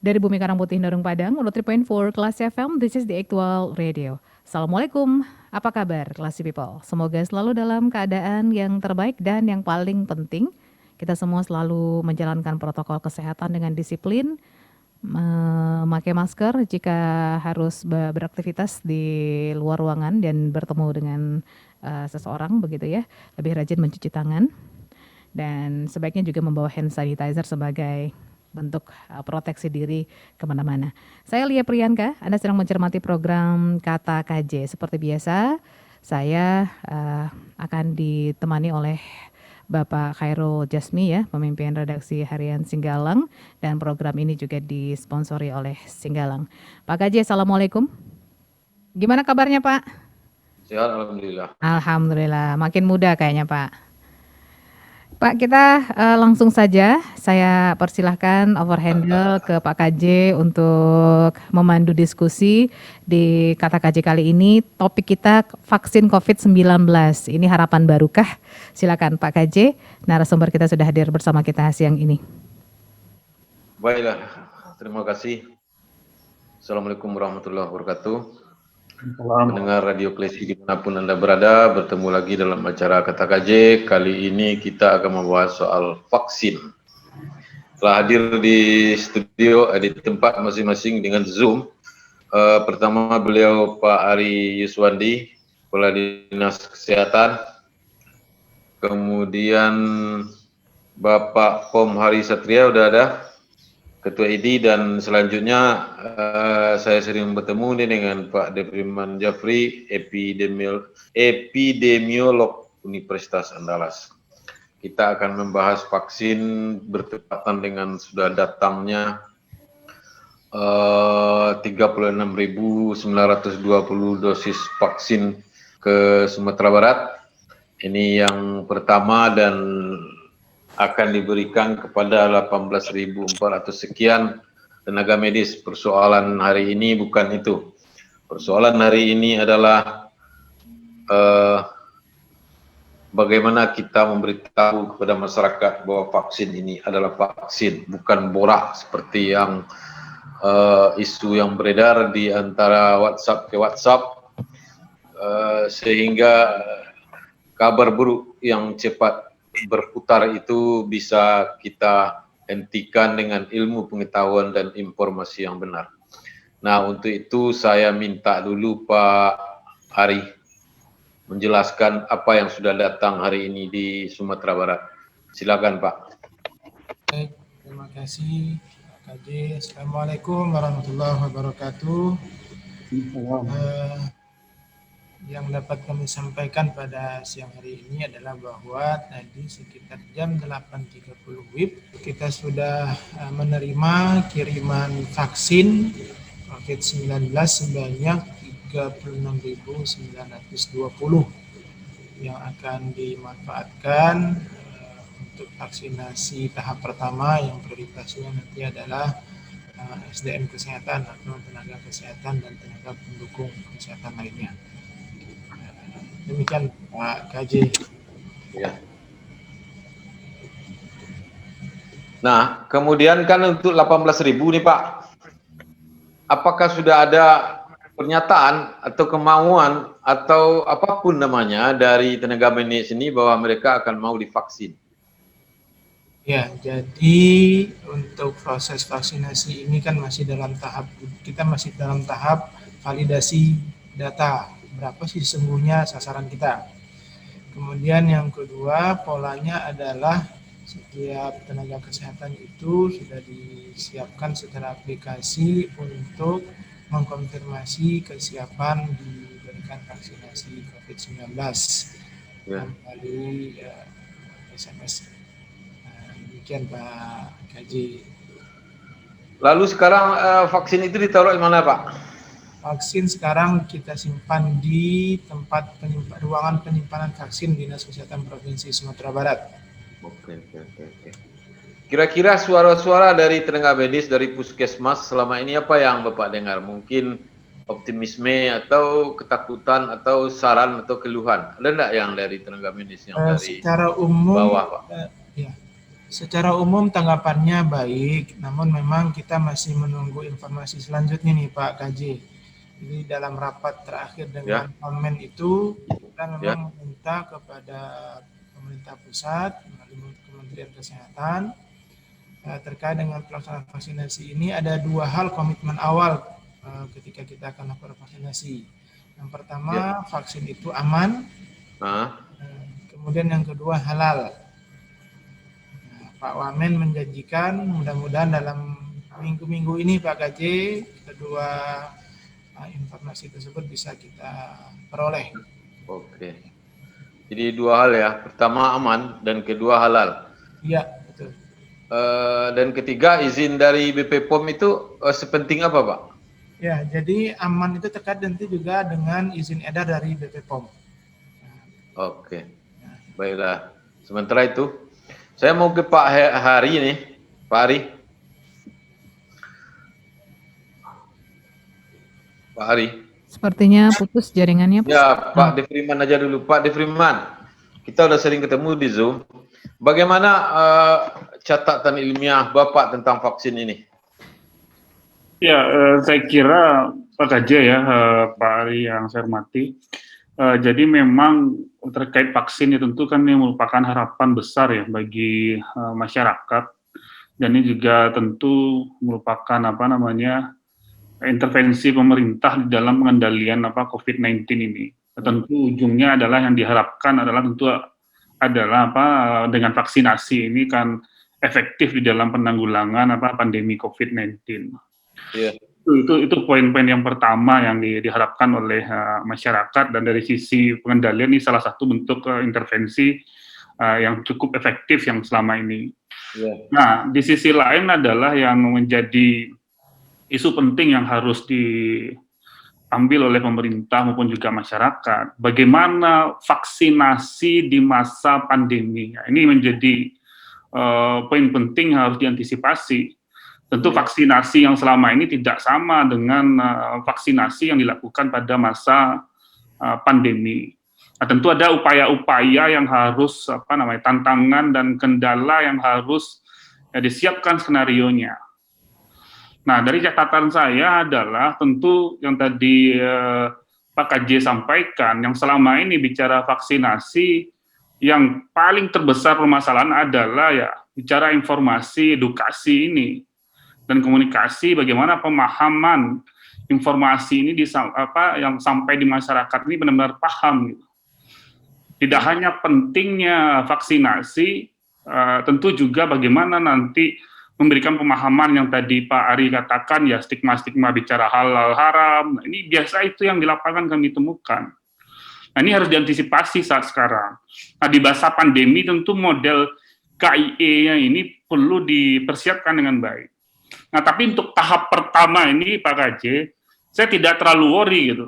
Dari Bumi Karangputih Narung Padang, 103.4 Kelas FM, this is the actual radio. Assalamualaikum, apa kabar Classy People? Semoga selalu dalam keadaan yang terbaik dan yang paling penting, kita semua selalu menjalankan protokol kesehatan dengan disiplin, memakai masker jika harus beraktivitas di luar ruangan dan bertemu dengan seseorang begitu ya, lebih rajin mencuci tangan dan sebaiknya juga membawa hand sanitizer sebagai bentuk proteksi diri kemana-mana. Saya Lia Priyanka, Anda sedang mencermati program Kata KJ. Seperti biasa, saya akan ditemani oleh Bapak Khairul Jasmi ya, pemimpin redaksi harian Singgalang, dan program ini juga disponsori oleh Singgalang. Pak KJ, Assalamualaikum. Gimana kabarnya Pak? Sehat, Alhamdulillah. Alhamdulillah, makin muda kayaknya Pak. Pak, kita langsung saja. Saya persilahkan overhandle ke Pak KJ untuk memandu diskusi di Kata KJ kali ini. Topik kita vaksin COVID-19. Ini harapan barukah? Silakan Pak KJ, narasumber kita sudah hadir bersama kita siang ini. Baiklah, terima kasih. Assalamualaikum warahmatullahi wabarakatuh. Pendengar Radio Klesi dimanapun Anda berada, bertemu lagi dalam acara Kata KJ. Kali ini kita akan membahas soal vaksin. Telah hadir di studio, di tempat masing-masing dengan Zoom. Pertama beliau Pak Ari Yuswandi, Kepala Dinas Kesehatan. Kemudian Bapak POM Hari Satria udah ada, Ketua ID, dan selanjutnya saya sering bertemu dengan Pak Depriman Jafri, epidemiolog Universitas Andalas. Kita akan membahas vaksin bertepatan dengan sudah datangnya 36.920 dosis vaksin ke Sumatera Barat. Ini yang pertama dan akan diberikan kepada 18.400 sekian tenaga medis. Persoalan hari ini bukan itu. Persoalan hari ini adalah bagaimana kita memberitahu kepada masyarakat bahwa vaksin ini adalah vaksin, bukan borak seperti yang isu yang beredar di antara WhatsApp ke WhatsApp, sehingga kabar buruk yang cepat berputar itu bisa kita hentikan dengan ilmu pengetahuan dan informasi yang benar. Nah, untuk itu saya minta dulu Pak Ari menjelaskan apa yang sudah datang hari ini di Sumatera Barat. Silakan Pak. Baik, terima kasih Pak KJ. Assalamualaikum warahmatullahi wabarakatuh. Yang dapat kami sampaikan pada siang hari ini adalah bahwa tadi sekitar jam 8.30 WIB kita sudah menerima kiriman vaksin COVID-19 sebanyak 36.920 yang akan dimanfaatkan untuk vaksinasi tahap pertama, yang prioritasnya nanti adalah SDM kesehatan atau tenaga kesehatan dan tenaga pendukung kesehatan lainnya. Demikian Pak KJ. Ya. Nah, kemudian kan untuk 18.000 nih Pak, apakah sudah ada pernyataan atau kemauan atau apapun namanya dari tenaga medis ini bahwa mereka akan mau divaksin? Ya, jadi untuk proses vaksinasi ini kan kita masih dalam tahap validasi data, berapa sih sesungguhnya sasaran kita. Kemudian yang kedua, polanya adalah setiap tenaga kesehatan itu sudah disiapkan secara aplikasi untuk mengkonfirmasi kesiapan diberikan vaksinasi COVID-19 melalui SMS. Demikian Pak KJ. Lalu sekarang vaksin itu ditaruh di mana Pak? Vaksin sekarang kita simpan di tempat ruangan penyimpanan vaksin Dinas Kesehatan Provinsi Sumatera Barat. Oke. Kira-kira suara-suara dari tenaga medis dari puskesmas selama ini apa yang Bapak dengar? Mungkin optimisme atau ketakutan atau saran atau keluhan? Ada enggak yang dari tenaga medis yang dari secara umum, bawah Pak? Secara umum tanggapannya baik, namun memang kita masih menunggu informasi selanjutnya nih Pak KJ. Jadi dalam rapat terakhir dengan Ya, Parlemen itu, kita ya, memang meminta kepada pemerintah pusat melalui Kementerian Kesehatan terkait dengan pelaksanaan vaksinasi ini ada dua hal komitmen awal ketika kita akan lakukan vaksinasi. Yang ya. pertama, vaksin itu aman. Ah, Kemudian yang kedua, halal. Pak Wamen menjanjikan mudah-mudahan dalam minggu-minggu ini Pak KJ kedua informasi tersebut bisa kita peroleh. oke. Jadi dua hal ya. Pertama aman dan kedua halal. Iya, betul. Dan ketiga izin dari BP POM itu sepenting apa, Pak? Ya, jadi aman itu terkait nanti juga dengan izin edar dari BP POM. Oke. Baiklah. Sementara itu, saya mau ke Pak Hari nih. Pak Hari. Pak Hari. Sepertinya putus jaringannya, Pak. Ya, Pak Defriman aja dulu. Pak Defriman, kita udah sering ketemu di Zoom. Bagaimana catatan ilmiah Bapak tentang vaksin ini? Ya, saya kira Pak KJ ya, Pak Ari yang saya hormati. Jadi memang terkait vaksin itu tentu kan ini merupakan harapan besar ya bagi masyarakat, dan ini juga tentu merupakan intervensi pemerintah di dalam pengendalian COVID-19 ini. Tentu ujungnya adalah yang diharapkan adalah dengan vaksinasi ini kan efektif di dalam penanggulangan pandemi COVID-19. Yeah. Itu poin-poin yang pertama yang diharapkan oleh masyarakat, dan dari sisi pengendalian ini salah satu bentuk intervensi yang cukup efektif yang selama ini. Yeah. Nah, di sisi lain adalah yang menjadi isu penting yang harus diambil oleh pemerintah maupun juga masyarakat. Bagaimana vaksinasi di masa pandemi? Nah, ini menjadi poin penting yang harus diantisipasi. Tentu vaksinasi yang selama ini tidak sama dengan vaksinasi yang dilakukan pada masa pandemi. Nah, tentu ada upaya-upaya yang harus tantangan dan kendala yang harus disiapkan skenarionya. Nah, dari catatan saya adalah tentu yang tadi Pak KJ sampaikan, yang selama ini bicara vaksinasi, yang paling terbesar permasalahan adalah ya bicara informasi, edukasi ini, dan komunikasi, bagaimana pemahaman informasi ini yang sampai di masyarakat ini benar-benar paham. Gitu. Tidak hanya pentingnya vaksinasi, tentu juga bagaimana nanti memberikan pemahaman yang tadi Pak Ari katakan ya, stigma-stigma bicara halal haram. Nah, ini biasa itu yang di lapangan kami temukan. Nah, ini harus diantisipasi saat sekarang. Nah, di masa pandemi tentu model KIE-nya ini perlu dipersiapkan dengan baik. Nah, tapi untuk tahap pertama ini Pak KJ, saya tidak terlalu worry gitu.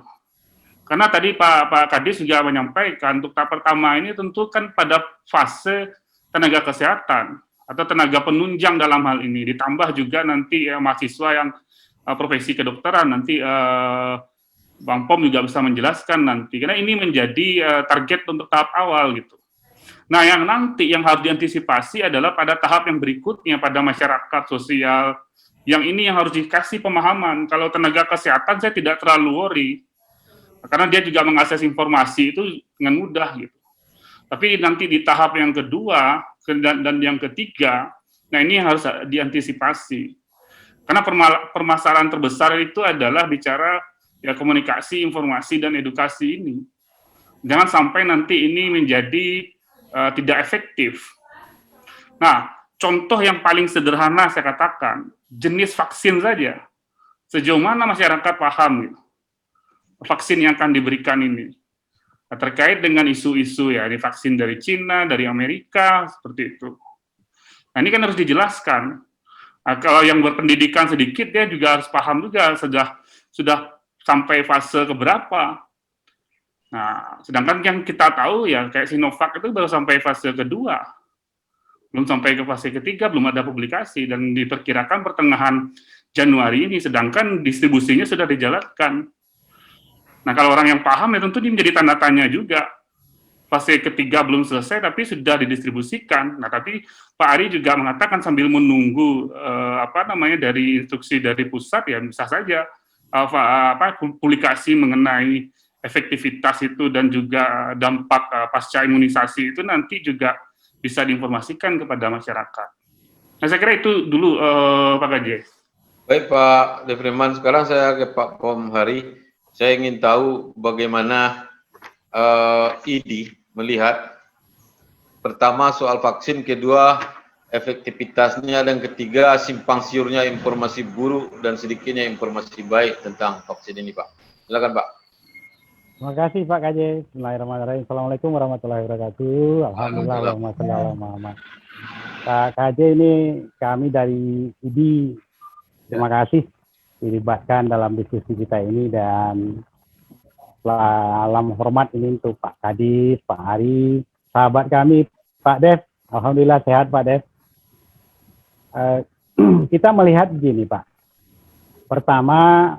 Karena tadi Pak Kadis juga menyampaikan, untuk tahap pertama ini tentu kan pada fase tenaga kesehatan atau tenaga penunjang dalam hal ini, ditambah juga nanti mahasiswa yang profesi kedokteran, nanti Bang Pom juga bisa menjelaskan nanti, karena ini menjadi target untuk tahap awal gitu. Nah, yang nanti yang harus diantisipasi adalah pada tahap yang berikutnya, pada masyarakat sosial, yang ini yang harus dikasih pemahaman. Kalau tenaga kesehatan saya tidak terlalu worry, karena dia juga mengakses informasi itu dengan mudah gitu. Tapi nanti di tahap yang kedua dan yang ketiga, nah ini yang harus diantisipasi. Karena permasalahan terbesar itu adalah bicara ya komunikasi, informasi, dan edukasi ini. Jangan sampai nanti ini menjadi tidak efektif. Nah, contoh yang paling sederhana saya katakan, jenis vaksin saja. Sejauh mana masyarakat paham gitu, vaksin yang akan diberikan ini. Nah, terkait dengan isu-isu ya, ini vaksin dari Cina, dari Amerika, seperti itu. Nah, ini kan harus dijelaskan. Nah, kalau yang berpendidikan sedikit, dia juga harus paham juga sudah sampai fase keberapa. Nah, sedangkan yang kita tahu ya, kayak Sinovac itu baru sampai fase kedua. Belum sampai ke fase ketiga, belum ada publikasi, dan diperkirakan pertengahan Januari ini, sedangkan distribusinya sudah dijalankan. Nah, kalau orang yang paham ya tentu ini menjadi tanda tanya juga. fase ketiga belum selesai tapi sudah didistribusikan. Nah, tapi Pak Ari juga mengatakan sambil menunggu dari instruksi dari pusat, ya bisa saja publikasi mengenai efektivitas itu dan juga dampak pasca imunisasi itu nanti juga bisa diinformasikan kepada masyarakat. Nah, saya kira itu dulu Pak Gajah. Baik Pak Defreman, sekarang saya ke Pak Pom Hari. Saya ingin tahu bagaimana ID melihat pertama soal vaksin, kedua efektivitasnya, dan ketiga simpang siurnya informasi buruk dan sedikitnya informasi baik tentang vaksin ini, Pak. Silakan, Pak. Terima kasih Pak KJ. Bismillahirrahmanirrahim. Assalamualaikum warahmatullahi wabarakatuh. Alhamdulillah, Allahumma sholli ala Muhammad. Pak KJ, ini kami dari ID, terima kasih dilibatkan dalam diskusi kita ini, dan salam hormat ini untuk Pak Kadis, Pak Ari, sahabat kami Pak Dev. Alhamdulillah sehat Pak Dev. Kita melihat begini Pak. Pertama,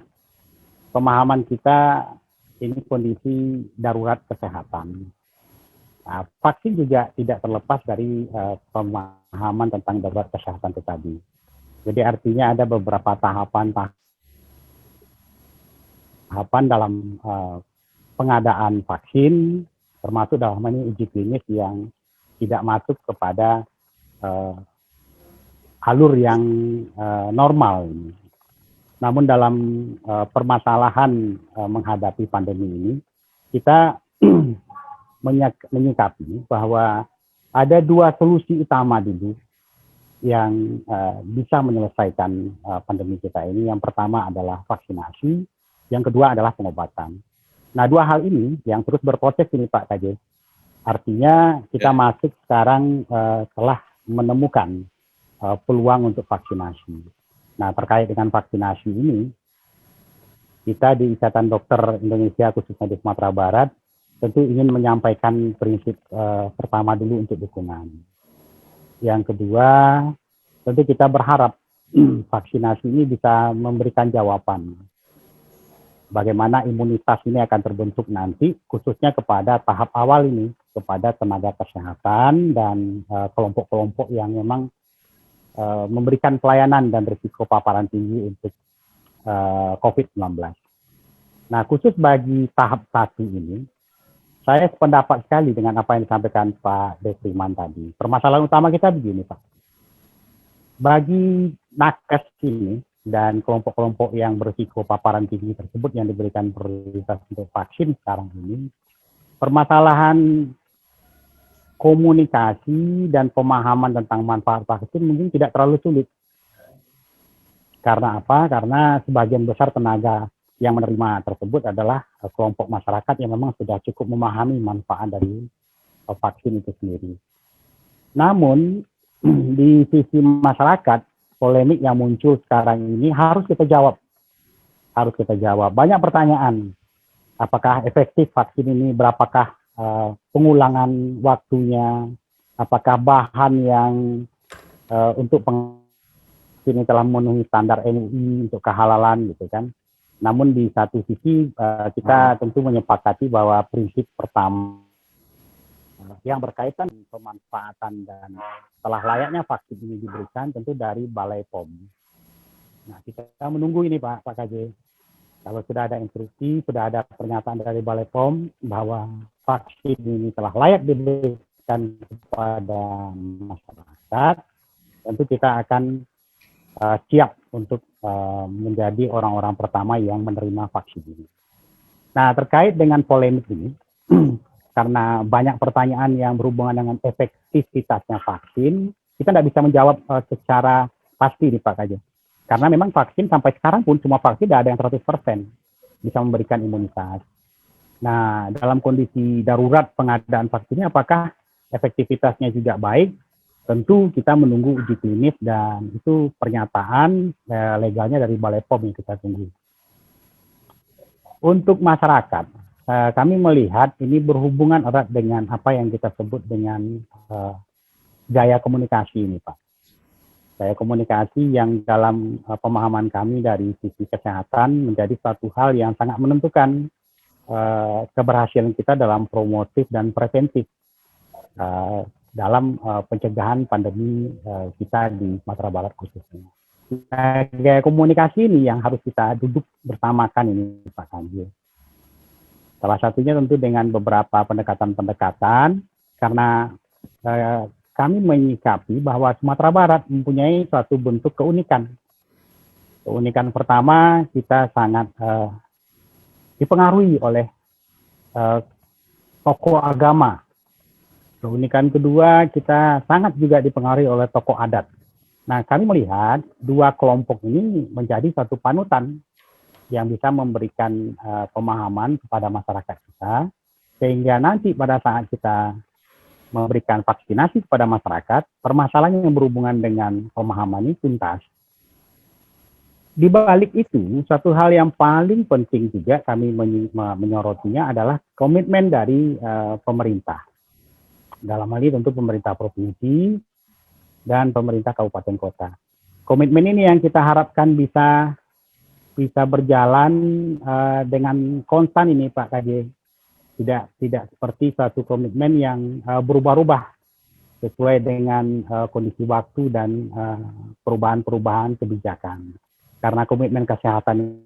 pemahaman kita ini kondisi darurat kesehatan. Nah, vaksin juga tidak terlepas dari pemahaman tentang darurat kesehatan itu tadi. Jadi artinya ada beberapa tahapan dalam pengadaan vaksin, termasuk dalam ini uji klinis yang tidak masuk kepada alur yang normal. Namun dalam permasalahan menghadapi pandemi ini, kita menyikapi bahwa ada dua solusi utama dulu yang bisa menyelesaikan pandemi kita ini. Yang pertama adalah vaksinasi, yang kedua adalah pengobatan. Nah, dua hal ini yang terus berproses ini Pak KJ. Artinya kita masuk sekarang telah menemukan peluang untuk vaksinasi. Nah, terkait dengan vaksinasi ini, kita di Ikatan Dokter Indonesia khususnya di Sumatera Barat tentu ingin menyampaikan prinsip pertama dulu untuk dukungan. Yang kedua, tentu kita berharap vaksinasi ini bisa memberikan jawaban bagaimana imunitas ini akan terbentuk nanti, khususnya kepada tahap awal ini, kepada tenaga kesehatan dan kelompok-kelompok yang memang memberikan pelayanan dan risiko paparan tinggi untuk COVID-19. Nah, khusus bagi tahap 1 ini, saya sependapat sekali dengan apa yang disampaikan Pak Defreman tadi. Permasalahan utama kita begini, Pak. Bagi nakes ini dan kelompok-kelompok yang berisiko paparan tinggi tersebut yang diberikan prioritas untuk vaksin sekarang ini, permasalahan komunikasi dan pemahaman tentang manfaat vaksin mungkin tidak terlalu sulit. Karena apa? Karena sebagian besar tenaga yang menerima tersebut adalah kelompok masyarakat yang memang sudah cukup memahami manfaat dari vaksin itu sendiri. Namun, di sisi masyarakat, polemik yang muncul sekarang ini harus kita jawab. Harus kita jawab. Banyak pertanyaan. Apakah efektif vaksin ini? Berapakah pengulangan waktunya? Apakah bahan yang untuk vaksin ini telah memenuhi standar MUI untuk kehalalan gitu kan? Namun di satu sisi kita tentu menyepakati bahwa prinsip pertama yang berkaitan dengan pemanfaatan dan setelah layaknya vaksin ini diberikan tentu dari Balai POM. Nah, kita menunggu ini Pak KJ. Kalau sudah ada instruksi, sudah ada pernyataan dari Balai POM bahwa vaksin ini telah layak diberikan kepada masyarakat, tentu kita akan siap untuk menjadi orang-orang pertama yang menerima vaksin ini. Nah, terkait dengan polemik ini, karena banyak pertanyaan yang berhubungan dengan efektivitasnya vaksin, kita tidak bisa menjawab secara pasti nih Pak KJ. Karena memang vaksin sampai sekarang pun semua vaksin tidak ada yang 100% bisa memberikan imunitas. Nah, dalam kondisi darurat pengadaan vaksin ini, apakah efektivitasnya juga baik? Tentu kita menunggu uji klinis dan itu pernyataan legalnya dari Balai POM yang kita tunggu. Untuk masyarakat, kami melihat ini berhubungan erat dengan apa yang kita sebut dengan gaya komunikasi ini, Pak. Gaya komunikasi yang dalam pemahaman kami dari sisi kesehatan menjadi suatu hal yang sangat menentukan keberhasilan kita dalam promotif dan preventif dalam pencegahan pandemi kita di Sumatera Barat khususnya. Nah, gaya komunikasi ini yang harus kita duduk bersamakan ini Pak Kanji. Salah satunya tentu dengan beberapa pendekatan-pendekatan, karena kami menyikapi bahwa Sumatera Barat mempunyai suatu bentuk keunikan. Keunikan pertama, kita sangat dipengaruhi oleh tokoh agama. Keunikan kedua, kita sangat juga dipengaruhi oleh tokoh adat. Nah, kami melihat dua kelompok ini menjadi satu panutan yang bisa memberikan pemahaman kepada masyarakat kita, sehingga nanti pada saat kita memberikan vaksinasi kepada masyarakat, permasalahan yang berhubungan dengan pemahaman ini tuntas. Di balik itu, satu hal yang paling penting juga kami menyorotinya adalah komitmen dari pemerintah. Dalam hal ini tentu pemerintah provinsi dan pemerintah kabupaten kota. Komitmen ini yang kita harapkan bisa berjalan dengan konstan ini Pak KJ. Tidak seperti satu komitmen yang berubah-ubah sesuai dengan kondisi waktu dan perubahan-perubahan kebijakan. Karena komitmen kesehatan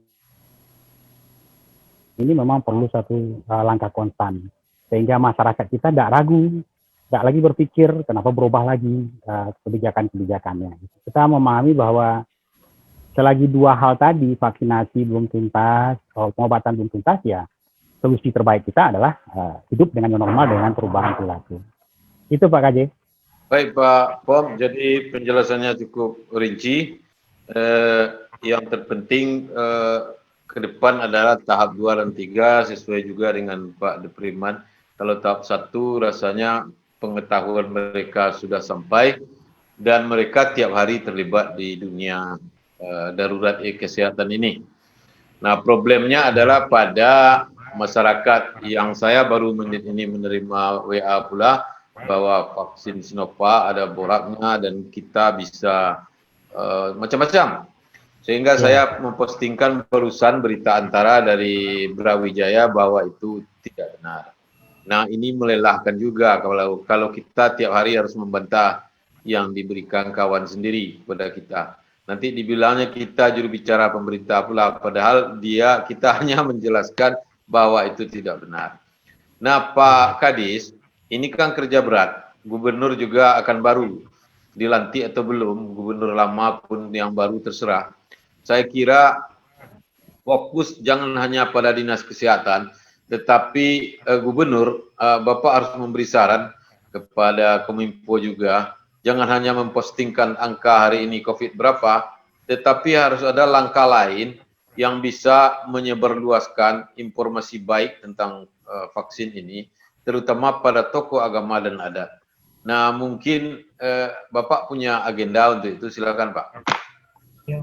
ini memang perlu satu langkah konstan. Sehingga masyarakat kita tidak ragu, tidak lagi berpikir kenapa berubah lagi kebijakan-kebijakannya. Kita memahami bahwa selagi dua hal tadi, vaksinasi belum tuntas, pengobatan belum tuntas, ya solusi terbaik kita adalah hidup dengan new normal dengan perubahan perilaku. Itu Pak KJ. Baik Pak Pom, jadi penjelasannya cukup rinci. Yang terpenting ke depan adalah tahap 2 dan 3 sesuai juga dengan Pak Depriman. Kalau tahap 1 rasanya pengetahuan mereka sudah sampai dan mereka tiap hari terlibat di dunia darurat kesehatan ini. Nah, problemnya adalah pada masyarakat yang saya baru ini menerima WA pula bahwa vaksin Sinovac ada boraknya dan kita bisa macam-macam. Sehingga saya mempostingkan barusan berita antara dari Brawijaya bahwa itu tidak benar. Nah, ini melelahkan juga kalau kita tiap hari harus membantah yang diberikan kawan sendiri kepada kita. Nanti dibilangnya kita juru bicara pemerintah pula, padahal kita hanya menjelaskan bahwa itu tidak benar. Nah, Pak Kadis, ini kan kerja berat. Gubernur juga akan baru dilantik atau belum, gubernur lama pun yang baru terserah. Saya kira fokus jangan hanya pada dinas kesehatan, tetapi gubernur, Bapak harus memberi saran kepada Kominfo juga, jangan hanya mempostingkan angka hari ini COVID berapa, tetapi harus ada langkah lain yang bisa menyebarluaskan informasi baik tentang vaksin ini, terutama pada tokoh agama dan adat. Nah, mungkin Bapak punya agenda untuk itu, silakan Pak. Ya,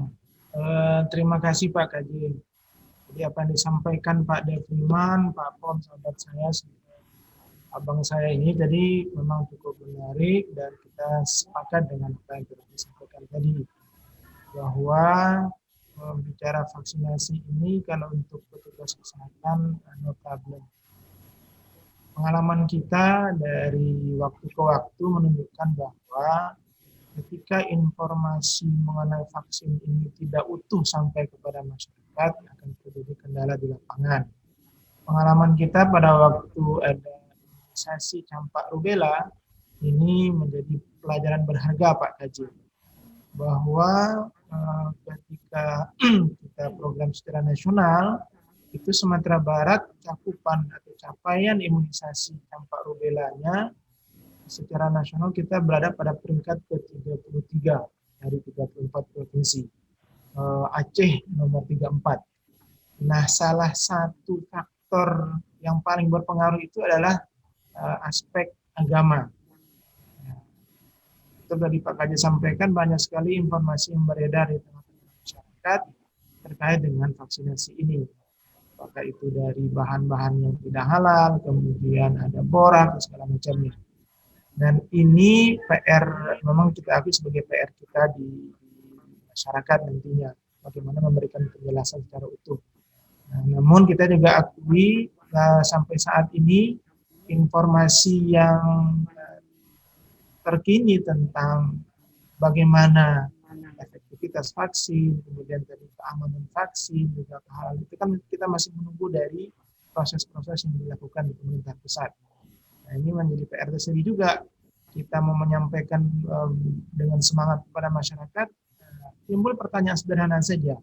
terima kasih Pak Kaji. Jadi apa yang disampaikan Pak Depriman, Pak Pom, sahabat saya, abang saya ini tadi memang cukup menarik dan kita sepakat dengan apa yang telah disampaikan tadi. Bahwa bicara vaksinasi ini kalau untuk petugas kesehatan no problem. Pengalaman kita dari waktu ke waktu menunjukkan bahwa ketika informasi mengenai vaksin ini tidak utuh sampai kepada masyarakat, akan terjadi kendala di lapangan. Pengalaman kita pada waktu ada imunisasi campak rubella, ini menjadi pelajaran berharga Pak Kaji. Bahwa ketika kita program secara nasional, itu Sumatera Barat cakupan atau capaian imunisasi campak rubellanya secara nasional kita berada pada peringkat ke-33 dari 34 provinsi. Aceh nomor 34. Nah, salah satu faktor yang paling berpengaruh itu adalah aspek agama. Itu tadi Pak Kaji sampaikan, banyak sekali informasi yang beredar di tengah-tengah masyarakat terkait dengan vaksinasi ini. Apakah itu dari bahan-bahan yang tidak halal, kemudian ada borak, dan segala macamnya. Dan ini PR, memang kita akui sebagai PR kita di masyarakat nantinya, bagaimana memberikan penjelasan secara utuh. Nah, namun kita juga akui sampai saat ini informasi yang terkini tentang bagaimana efektivitas vaksin, kemudian dari keamanan vaksin, juga hal itu kan kita masih menunggu dari proses-proses yang dilakukan di pemerintah pusat. Nah, ini menjadi PR tersendiri juga. Kita mau menyampaikan dengan semangat kepada masyarakat, timbul pertanyaan sederhana saja.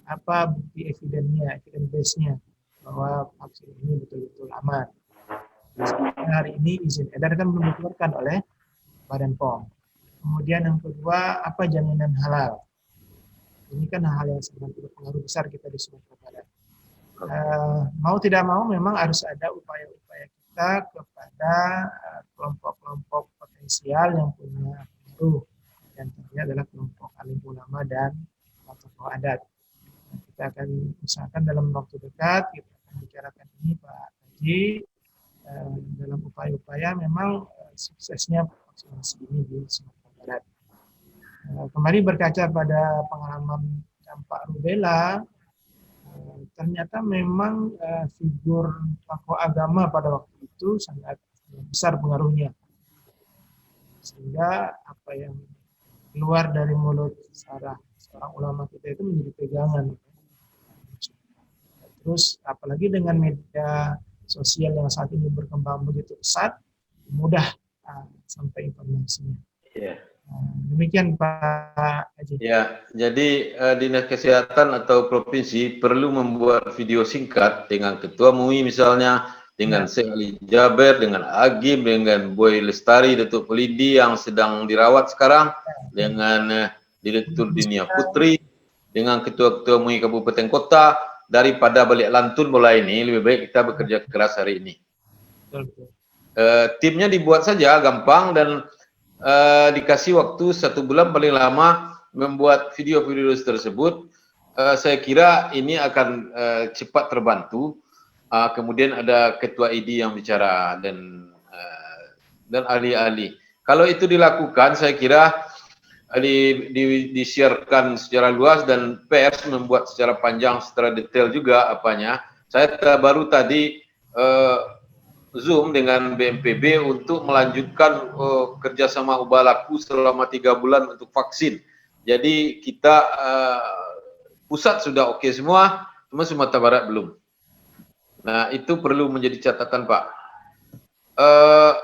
Apa bukti evidence-nya, evidence base-nya bahwa vaksin ini betul-betul aman. Hari ini izin edar kan belum dikeluarkan oleh Badan POM. Kemudian yang kedua, apa jaminan halal? Ini kan hal yang sangat berpengaruh besar kita di Sumatera Barat. Mau tidak mau memang harus ada upaya-upaya kita kepada kelompok-kelompok potensial yang punya pengaruh. Dan tentunya adalah kelompok alim ulama dan tokoh adat. Kita akan usahakan dalam waktu dekat, kita akan bicarakan ini Pak Haji, dalam upaya-upaya memang suksesnya vaksinasi ini di Sumatera Barat. Kembali berkaca pada pengalaman campak rubella, ternyata memang figur tokoh agama pada waktu itu sangat besar pengaruhnya. Sehingga apa yang keluar dari mulut seorang ulama kita itu menjadi pegangan. Terus apalagi dengan media sosial yang saat ini berkembang begitu pesat, mudah sampai informasinya. Yeah. Demikian Pak Haji. Ya, jadi Dinas Kesehatan atau provinsi perlu membuat video singkat dengan Ketua MUI misalnya, dengan Syekh Ali Jaber, dengan Agim, dengan Boy Lestari, Datuk Polidi yang sedang dirawat sekarang, dengan Direktur Dinia Putri, dengan Ketua-Ketua MUI Kabupaten Kota, daripada balik lantun mulai ini, lebih baik kita bekerja keras hari ini. Timnya dibuat saja, gampang, dan dikasih waktu 1 bulan paling lama membuat video-video tersebut. Saya kira ini akan cepat terbantu. Kemudian ada Ketua ID yang bicara dan ahli-ahli. Kalau itu dilakukan, saya kira disiarkan secara luas dan pers membuat secara panjang, secara detail juga apanya. Saya baru tadi Zoom dengan BNPB untuk melanjutkan kerjasama ubah laku selama 3 bulan untuk vaksin. Jadi kita pusat sudah oke semua, cuma Sumatera Barat belum. Nah itu perlu menjadi catatan Pak.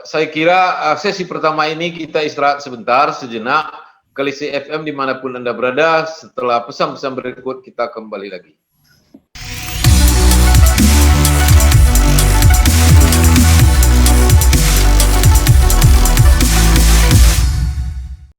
Saya kira sesi pertama ini kita istirahat sebentar, sejenak. Klesi FM dimanapun Anda berada, setelah pesan-pesan berikut kita kembali lagi.